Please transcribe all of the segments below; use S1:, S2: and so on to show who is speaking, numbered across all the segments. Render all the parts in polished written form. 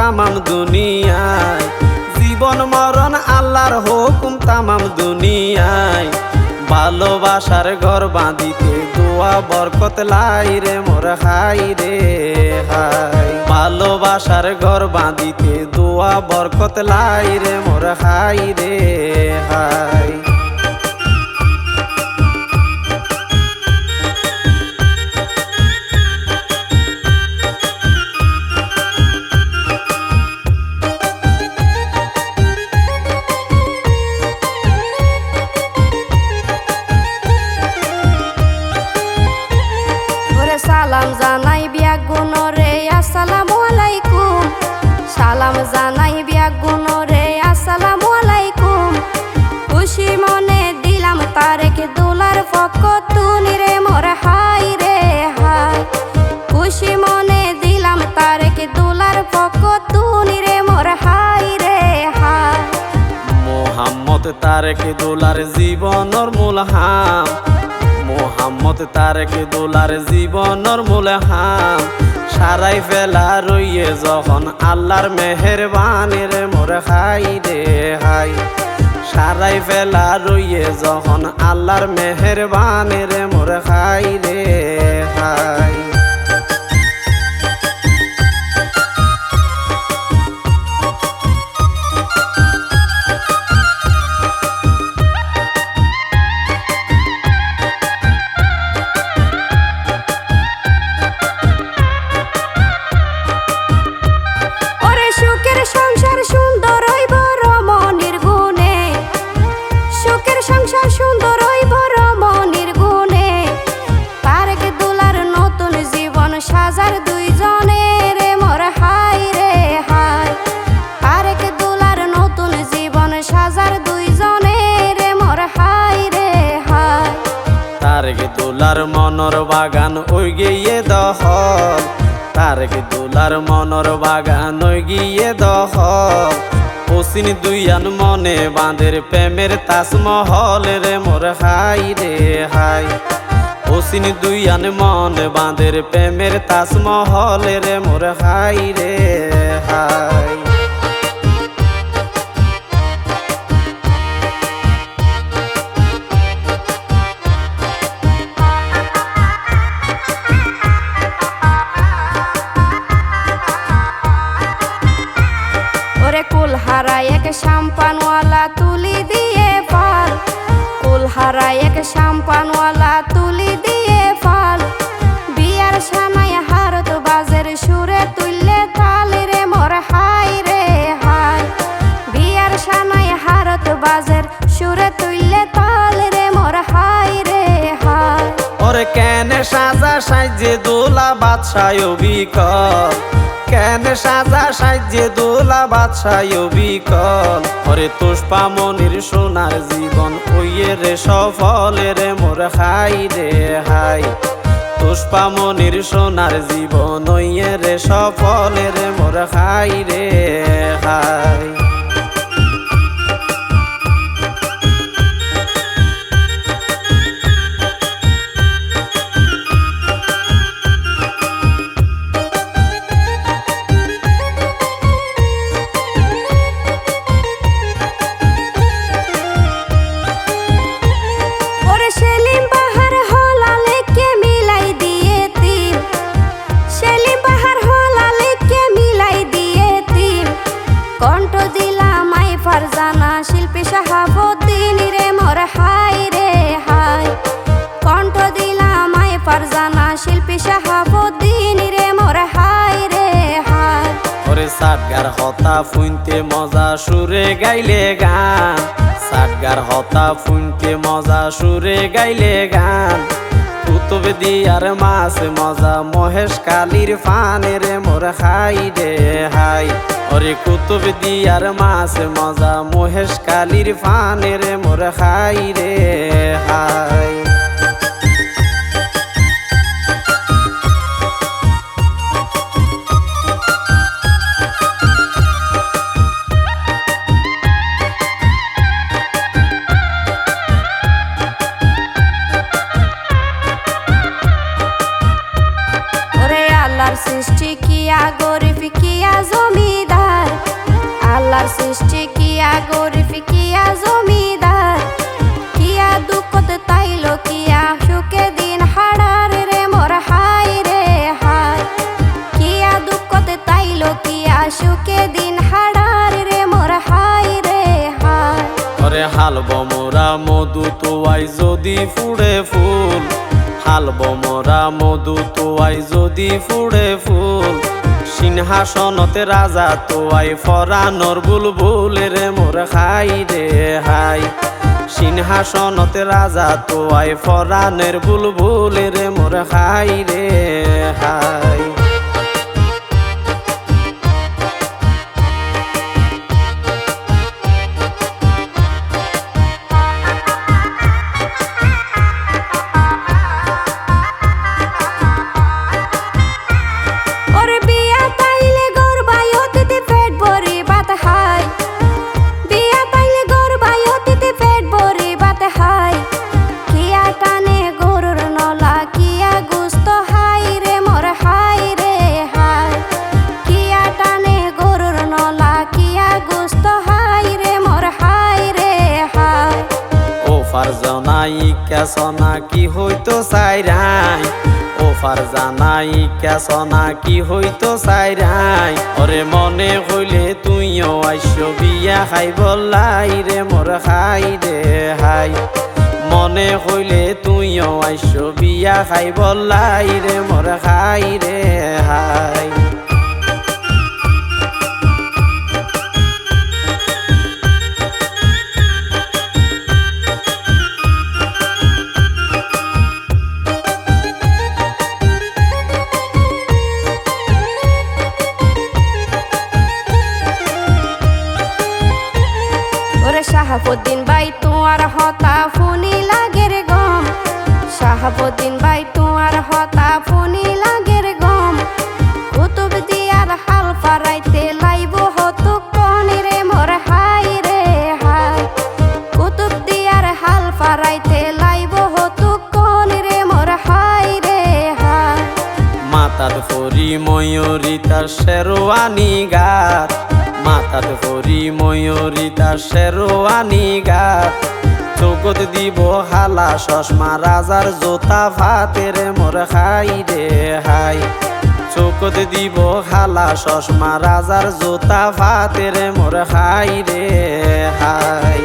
S1: তামাম দুনিয়ায়, জীবন মরণ আল্লাহর হুকুম তামাম দুনিয়ায়। ভালোবাসার ঘর বাঁধিতে দোয়া বরকত লাই রে মোর হাই রে হাই। ভালোবাসার ঘর বাঁধিতে দোয়া বরকত লাই রে মোর হাই রে হাই।
S2: সালাম জানাই বিয়া গুণরে আসসালামু আলাইকুম, সালাম জানাই বিয়া গুণরে আসসালামু আলাইকুম। খুশি মনে দিলাম তারেক দোলার পক্ষ তুনি রে মোর হাই রে হাই। খুশি মনে দিলাম তারেক দোলার পক্ষ তুনি রে মোর হাই রে হাই।
S1: মোহাম্মদ তারেক দোলার জীবনের মূল হাম, মোহাম্মদ তারেক দোলার জীবনের মূল হাম। সারাই ফেলা রইয়ে যখন আল্লাহর মেহেরবানি রে মোর হাই রে হাই। সারাই ফেলা রইয়ে যখন আল্লাহর মেহেরবানি রে মোর হাই রে হাই।
S2: সংসার সুন্দর হইব রমণীর গুণে, সুখের সংসার সুন্দর হইব রমণীর গুণে। তারেক দোলার নতুন জীবন সাজার দুইজনে রে মোর হাই রে হাই। তারেক দোলার নতুন জীবন সাজার দুইজনে রে মোর হাই রে হাই।
S1: তারেক দোলার মনর বাগান ওই গিয়ে দখল, তারেক দোলার মনর বাগান ওই গিয়ে দখল। পশ্চিম দুইয়ান মনে বাঁধের প্রেমের তাজমহল রে মোর হাই রে হাই। পশ্চিম দুইয়ান মনে বাঁধের প্রেমের তাজমহল রে মোর হাই রে হাই।
S2: কুলহারা এক শ্যাম্পানওয়ালা তুলি দিয়ে ফল, কুলহারা এক শ্যাম্পানওয়ালা তুলি দিয়ে ফল। বিয়ার সানায় হারত বাজের সুরে তুললে তাল রে মোর হাই রে হাই। বিয়ার সানায় হারত বাজের সুরে তুললে তাল রে মোর হাই রে হাই।
S1: ওরে কেন সাজা সাজে দোলা বাদশাহ বিকল, কেন সাজা সাজে দোলা বাদশাহ বিকল। ওরে তুষ্পা মনির সোনার জীবন ওইয়ে রে সফল রে মোর হাই রে হাই। তুষ্পা মনির সোনার জীবন ওইয়ে রে সফল রে মোর হাই রে হাই।
S2: ফারজানা শিল্পী শাহাবুদ্দিন রে মোর হাই রে হাই। কণ্ঠ দিলাম আই ফারজানা শিল্পী শাহাবুদ্দিন রে মোর হাই রে হাই।
S1: ওরে সাতগার হতা ফুনতে মজা সুরে গাইলে গান, সাতগার হতা ফুনতে মজা সুরে গাইলে গান। কুতুব দিয়ার মাছ মজা মহেশ কালির ফানে রে মোর হাই রে হাই। ওরে কুতুব দিয়ার মাছ মজা মহেশ কালির ফানে রে মোর হাই রে হাই।
S2: সৃষ্টি কিয়া গরিব কিয়া জমিদার মিষ্টি কিয়া গরিব কিয়া জমিদার কিয়া দুঃখত তাইলো কিয়া সুখে দিন হাড়ার রে মোর হাই রে হাই কিয়া দুঃখত তাইলো কিয়া সুখে দিন হাড়ার রে মোর হাই রে হাই
S1: ওরে হালব মোরা মধু তোয়াই যদি ফুড়ে ফুল হালব মোরা মধু তোয়াই যদি ফুড়ে ফুল সিংহাসনতে রাজা তোয়াই ফরানোর বুলবুল রে মোর খাই রে হাই সিংহাসনতে রাজা তোয়াই ফরানের বুলবুল রে মোর খাই রে হাই ফারজানাই কেসনা কি হইতো সাইরাই ও ফারজানাই কেসনা কি হইতো সাইরাই ওরে মনে হইলে তুইও আইসো বিয়া খাই বললাই রে মোর খাই রে হাই মনে হইলে তুইও আইসো বিয়া খাই বললাই রে মোর খাই রে হাই
S2: শাহাবুদ্দিন ভাই তোমার হতা ফুনি লাগের গম শাহাবুদ্দিন ভাই তোমার হতা ফুনি লাগের গম কুতুব দিয়ার হাল ফারাইতে লাইব হতো কনি রে মোর হাই রে হাই কুতুব দিয়ার হাল ফারাইতে লাইব হতো কনি রে মোর হাই রে হাই
S1: মাতার ফরি ময়ূরী তার শেরওয়ানি গাত মাতাত হরি ময়ূরী তার শেরওয়ানি গাত চৌকত দিব হালা চশমা রাজার জোতা ভাতের মোর খাই রে হাই চৌকত দিব হালা চশমা রাজার জোতা ভাতের মোর খাই রে হাই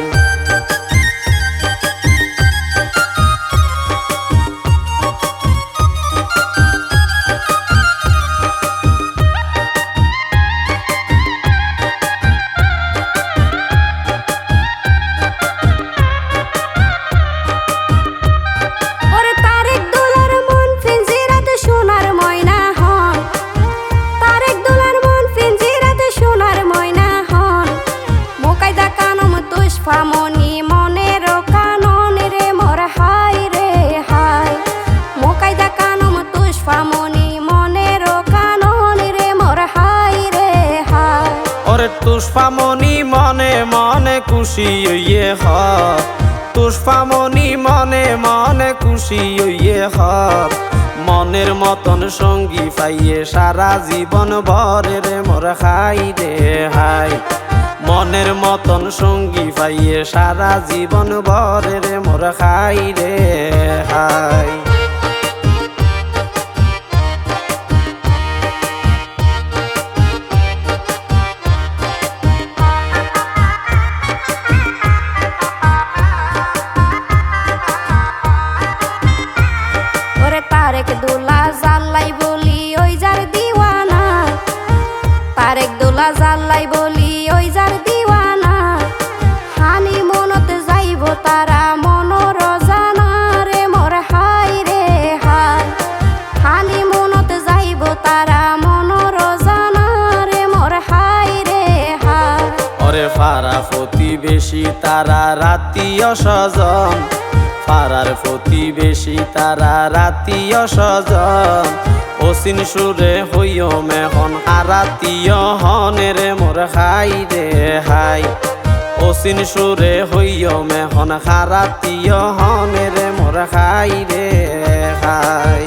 S2: ফামনি মনের কানন রে মোর হাই রে হাই মোকাইদা কানম তুষ ফামনি মনের কানন রে মোর হাই রে হাই
S1: ওরে তুষ্পামনি মনে মনে খুশি হইয়ে হ তুষ্পামনি মনে মনে খুশি হইয়ে হ মনের মতন সঙ্গী পাইয়ে সারা জীবন ভরে রে মোর খাই রে হাই মনের মতন সঙ্গী পাইয়ে সারা জীবন ভরে রে মোর খাই রে হাই
S2: ওরে তারেক দুলা জাল্লাই বলি ওই যার দিওয়ানা তারেক দুলা জাল্লাই বলি ওই যার দিওয়ানা হানি মনত যাইব তারা মনোর জানা রে মোর হাই রে হাই হানি মনত যাইব তারা মনোর জানা রে মোর হাই রে হাই
S1: ওরে ফারা প্রতিবেশী তারা রাতীয় স্বজন পাড়ার প্রতিবেশী তারা রাতীয় স্বজন অসিন সুরে হইও মেহন আরাতীয় হনে রে মোর খাই রে হাই অসিন সুরে হইও মেহন হারাতীয় হনে রে মোর খাই রে হাই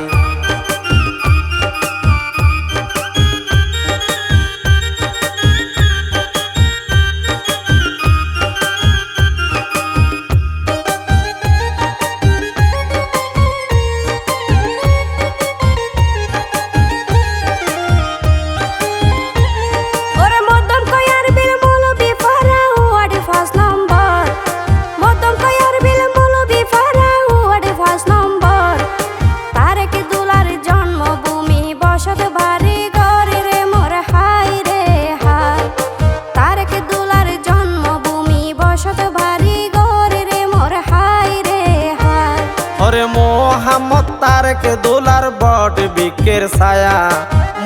S1: বৃক্ষের ছায়া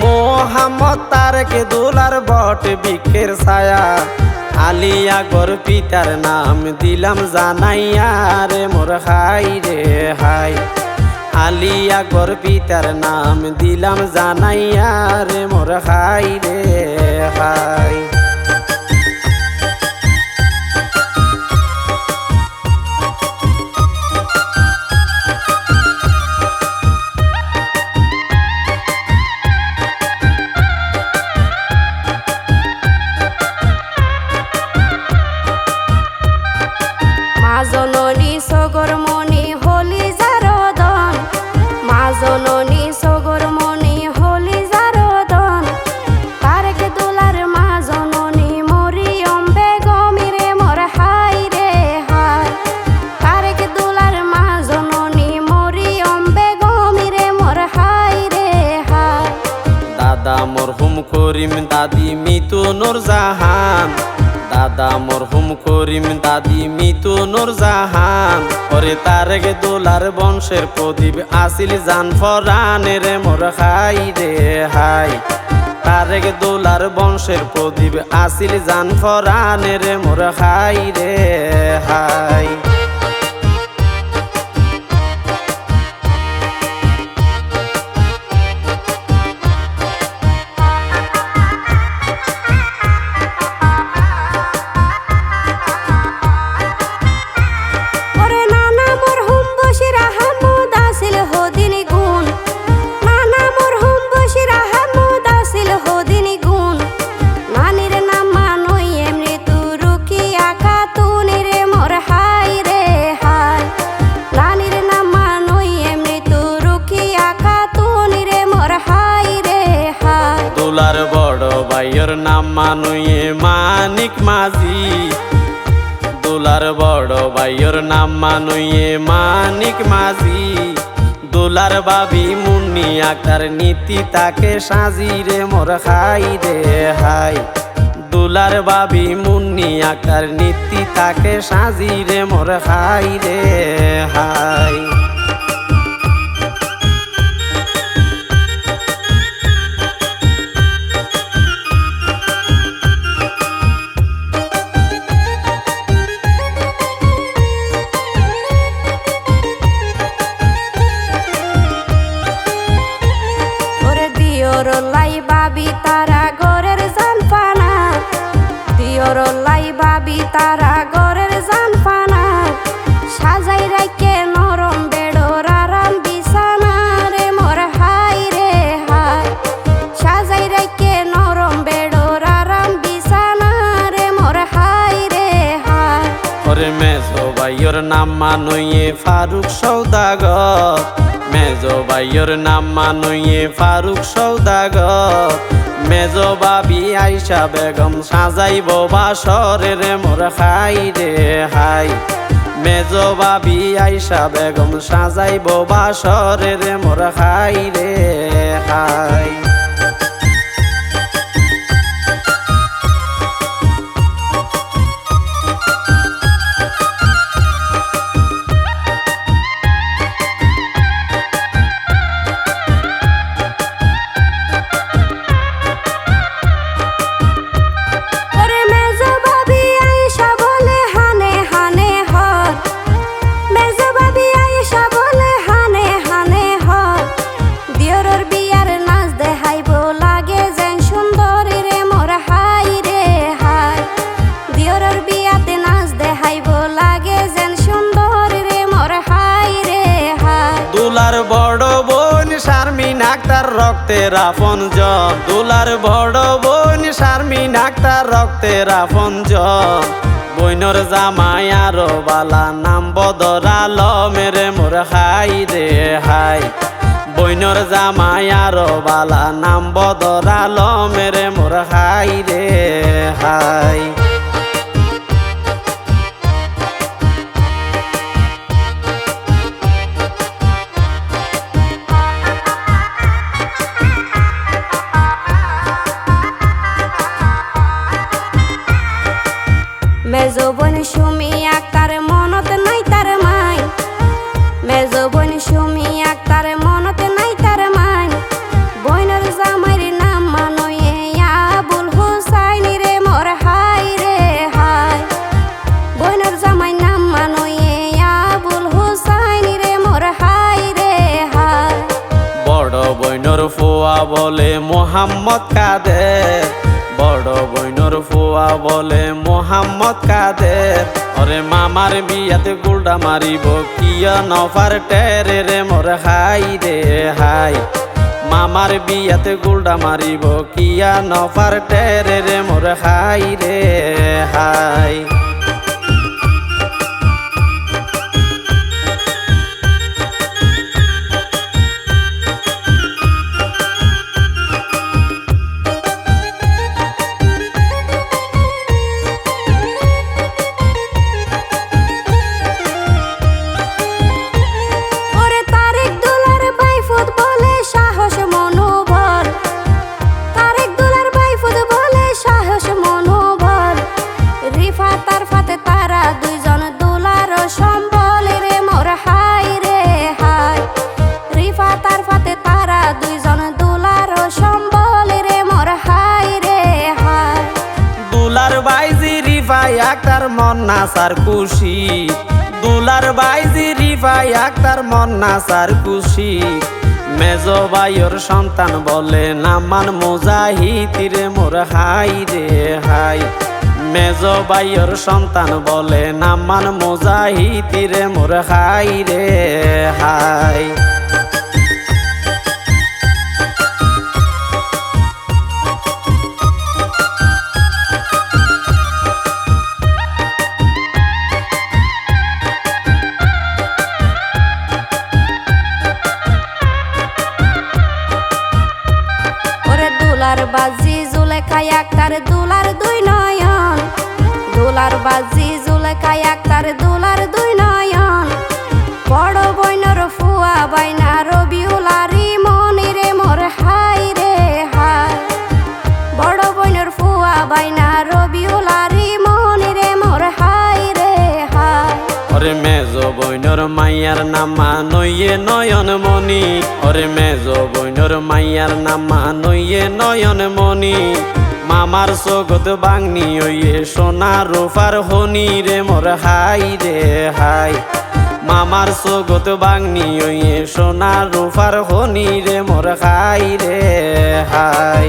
S1: মোহাম্মদ তারেক দুলার বট বৃক্ষের ছায়া আলী আকবর পিতার নাম দিলাম জানাইয়া রে মোর হাই রে হাই আলী আকবর পিতার নাম দিলাম জানাইয়া রে মোর হাই রে হাই
S2: মা জননী সগরমণি হলি জারদন মা জননী সগরমণি হলি জারদন তারেক দুলার মা জননী মরিয়ম বেগম রে মোর হাই রে হাই তারেক দুলার মা জননী মরিয়ম বেগম রে মোর হাই রে হাই
S1: দাদা মরহুম করিম দাদি মিতু নূর জাহান দাদা মরহুম করিম দাদি মিতু নূর জাহান ওরে তারেক দুলার বংশের প্রদীপ আসিল জান ফরানে রে মোর হাই রে হাই তারেক দুলার বংশের প্রদীপ আসিল জান ফরানে রে মোর হাই রে হাই দুলার বড় ভাইয়ের নাম মানুয়ে মানিক মাঝি দুলার বড় ভাইয়ের নাম মানুয়ে মানিক মাঝি দুলার বাবি মুন্নি আক্তার নীতি তাকে সাজি রে মোর হাই রে হাই দুলার বাবি মুন্নি আক্তার নীতি তাকে সাজি রে মোর হাই রে হাই
S2: দিওরলাই বাবি তারা গরের জানফানা দিওরলাই বাবি তারা গরের জানফানা সাজাই রাখে নরম বেড়োর আরাম বিছানা রে মোর হাই রে হাই সাজাই রাখে নরম বেড়োর আরাম বিছানা রে মোর হাই রে হাই
S1: ওরে মেজো ভাইয়ের নাম মানুয়ে ফারুক সৌদাগর মেজো ভাইয়ের নাম মানুয়ে ফারুক সৌদাগর মেজো বাবি আইসা বেগম সাজাইব বাসরে রে মোর হাই রে হাই মেজো বাবি আইসা বেগম সাজাইব বাসরে রে মোর হাই রে হাই দুলার বড় বোন শারমিন আক্তার রক্তের আপনজন দুলার বড় বোন শারমিন আক্তার রক্তের আপনজন বইনর জামাই আরো বালা নাম বদর আলমের মোর হাই রে হাই বইনর জামাই আরো বালা নাম বদর আলমের মোর হাই রে হাই
S2: মেজো বোন সুমি আক্তার মনত নাই তার মাই মেজো বোন সুমি আক্তার মনত নাই তার মাই
S1: ফুয়া বলে মোহাম্মদ কাদের, বড় বইনর ফুয়া বলে মোহাম্মদ কাদের। ওরে মামার বিয়াতে গুলডা মারিব কিয়া নফার টেরে রে মোর হাই রে হাই। মামার বিয়াতে গুলডা মারিব কিয়া নফার টেরে রে মোর হাই রে হাই। আক্তার মন্না সার খুশি, দুলার বাইজি রিফাই আক্তার মন্না সার খুশি। মেজো ভাইয়ের সন্তান বলে নামান মুজাহিদ রে মোর হাই রে হাই। মেজো ভাইয়ের সন্তান বলে নামান মুজাহিদ রে মোর হাই রে হাই।
S2: দুলার বাজি জুলেখায় আক্তার দুলার দুই নয়ন, দুলার বাজি জুলেখায় আক্তার দুলার দুই নয়ন। বড় বইনর ফুয়া বাইনা রবিউল আরি মনি রে মোর হাই রে হাই। বড় বইনর ফুয়া বাইনা রবিউল আরি মনি রে মোর হাই রে হাই।
S1: ওরে মেজো বইনর মাইয়ার নামা নইয়ে নয়ন মনি, ওরে মেজো বইনর মাইয়ার নামা নইয়ে নয়ন মনি। মামার সগত বাংনি ওইয়ে সোনা রূপার হনি রে মোর হাই রে হাই। মামার সগত বাংনি ওইয়ে সোনা রূপার হনি রে মোর হাই রে হাই।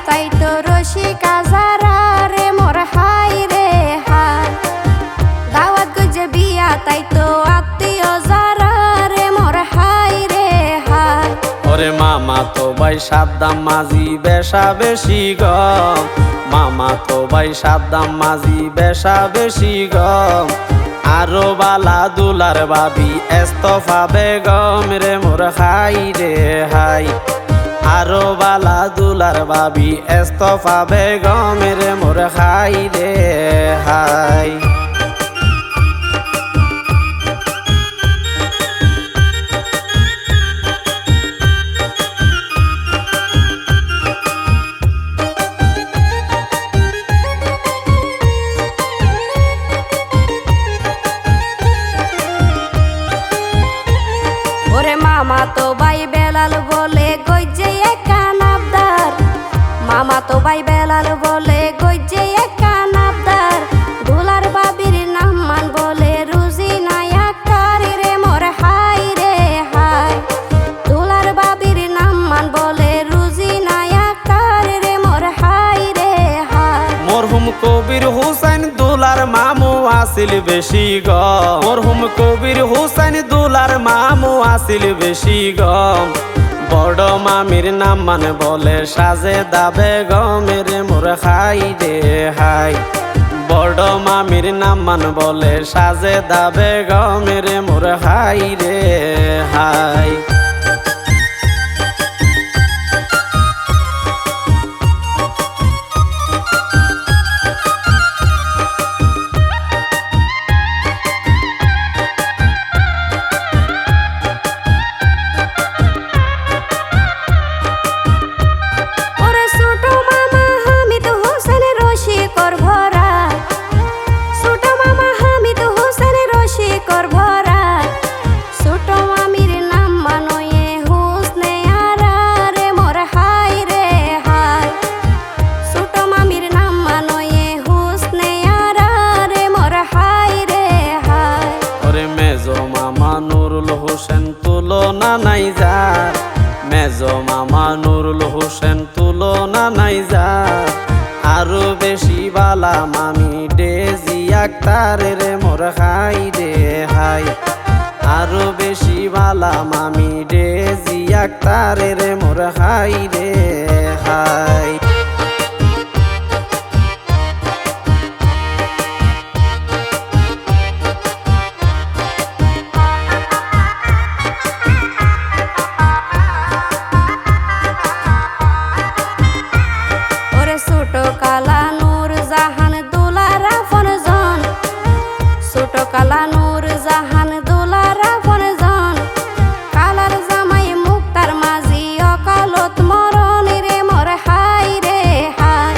S2: তাই তো রসিকা যারা রে মোর হাই রে হাই। দাওয়াত গজে বিয়া তাই তো আত্মীয় যারা রে মোর হাই রে হাই।
S1: ওরে মামা তো ভাই সাদ্দাম মাঝি বেশা বেশি গম, মামা তো ভাই সাদ্দাম মাঝি বেশা বেশি গম। আরো বালা দুলার বাবি এস্তফা বেগম রে মোর হাই রে হাই। আরো বালা দুলার বাবি এস্তফা বেগম রে মোর হাই রে হাই।
S2: ওরে মামা তো ভাই বেলাল বলে গইজে একা নাবদার, মামা তো ভাই বেলাল বলে গইজে একা নাবদার। দুলার বাবির নামান বলে রুজি নাই আক্তার রে মোর হাই রে হাই। দুলার বাবির নামান বলে রুজি নাই আক্তার রে মোর হাই রে হাই।
S1: মরহুম কবির হুসাইন দুলার মামু আসিল বেশি গম, মরহুম কবির হুসাইন দুলার মামু আসিল বেশি গম। বড় মামির নামান বলে সাজেদা বেগম রে মোর হাই রে হাই। বড় মামির নামান বলে সাজেদা বেগম রে মোর হাই রে হাই। যার মেজো মামা নুরুল হোসেন তুলনা নাই যার আরো বেশি বালা মামি ডেজি আক্তারের মোর হাই রে হাই আরো বেশি বালা মামি ডেজি আক্তারের মোর হাই রে হাই
S2: ছোট কালা নূর জাহান দোলারা ফনজন ছোট কালা নূর জাহান দোলারা ফনজন কালার জামাই মুক্তার মাঝি অকালত মরণ রে মোর হাই রে হাই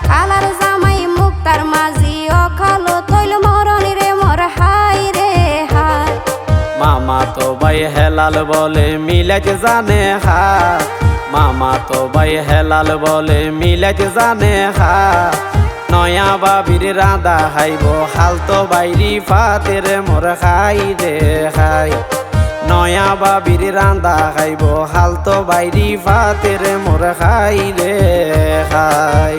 S2: কালার জামাই মুক্তার মাঝি অকালত হইল মরণ রে মোর হাই রে হাই
S1: মামা তো ভাই হেলাল বলে মিলাতে জানে হা মামা তো ভাই হেলাল বলে মিলাতে জানে হা নয়া বাবির রাঁধা খাইব হাল তো বাইরি ফাতের মোর খাই রে খাই নয়া বাবির রাঁধা খাইব হাল তো বাইরি ফাতের মোর খাই রে খাই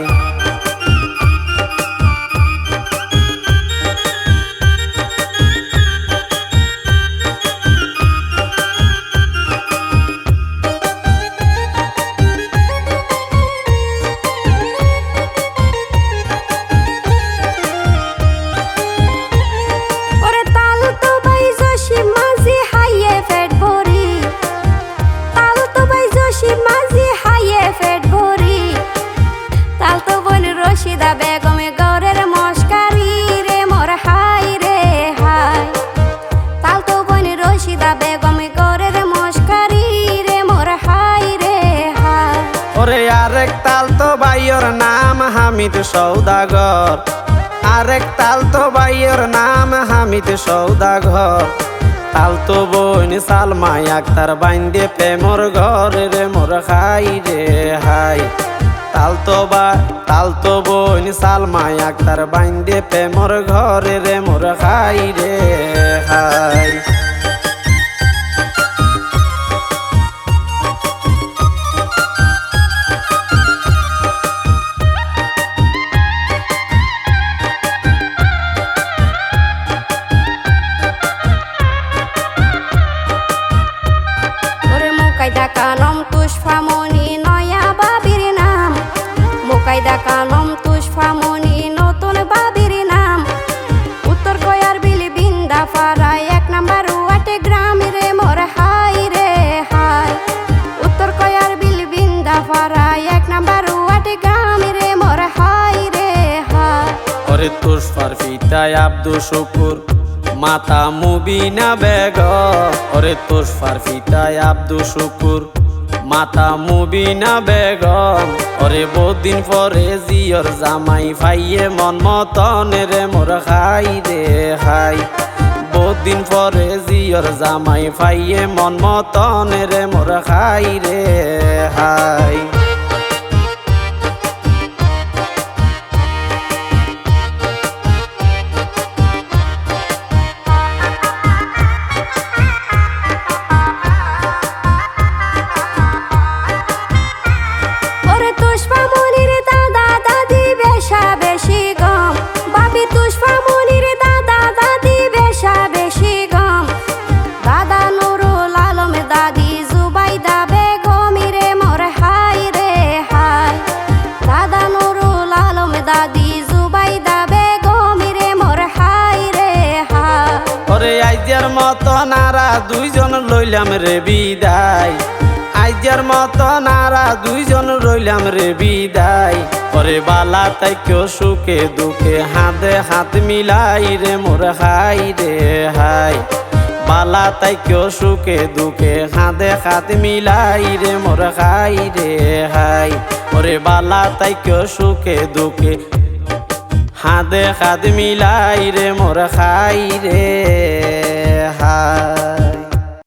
S2: রশিদা বেগমে গরের মস্কারি রে মোর হাই রে হাই তাল তো বোন রশিদা বেগমে গরের মস্কারি রে মোর হাই রে হাই
S1: ওরে আরেক তাল তো ভাইয়ের নাম হামিদ সৌদাগর আরেক তাল তো ভাইয়ের নাম হামিদ সৌদাগর তাল তো বোন সালমা আক্তার বাইন্দে প্রেমর ঘর রে মোর খাই রে হাই তাল তো বোন সালমা আক্তার বাইন্দে প্রেমর ঘর রে মোর খাই রে হাই
S2: মুকাইদা কানম তুষ্ফামণি নয়া বাবির নাম মুকাইদা কানম তুষ্ফামণি নতুন বাবির নাম উত্তর কয়ার বিলি বিন্দা ফারায় 1 নাম্বার ওয়াটে গ্রাম রে মোর হাই রে হাই উত্তর কয়ার বিলি বিন্দা ফারায় 1 নাম্বার ওয়াটে গ্রাম রে মোর হাই রে হাই
S1: ওরে তুষফার ফিতায় আব্দুল শুকুর মাতা মুবিনা বেগম ওরে তুষফার ফিতায় আব্দুল শুকুর মাতা মুবিনা বেগম ওরে বহুদিন পরে জিয়র জামাই ফাইয়ে মন মতন রে মোর খাই রে খাই বহুদিন পরে জিয়র জামাই ফাইয়ে মন মতন রে মোর খাই রে খাই আইজার মতো নারা দুইজন লইলাম রে বিদায় আইজার মতো নারা দুইজন রইলাম রে বিদায় ওরে বালা তাই কেউ সুখে দুঃখে হাতে হাত মিলাই রে মোর হাই রে হাই বালা তাই কেউ সুখে দুঃখে হাতে হাত মিলাই রে মোর হাই রে হাই ওরে বালা তাই কেউ সুখে দুঃখে হাতে হাত মিলাই রে মোর খাই রে হা।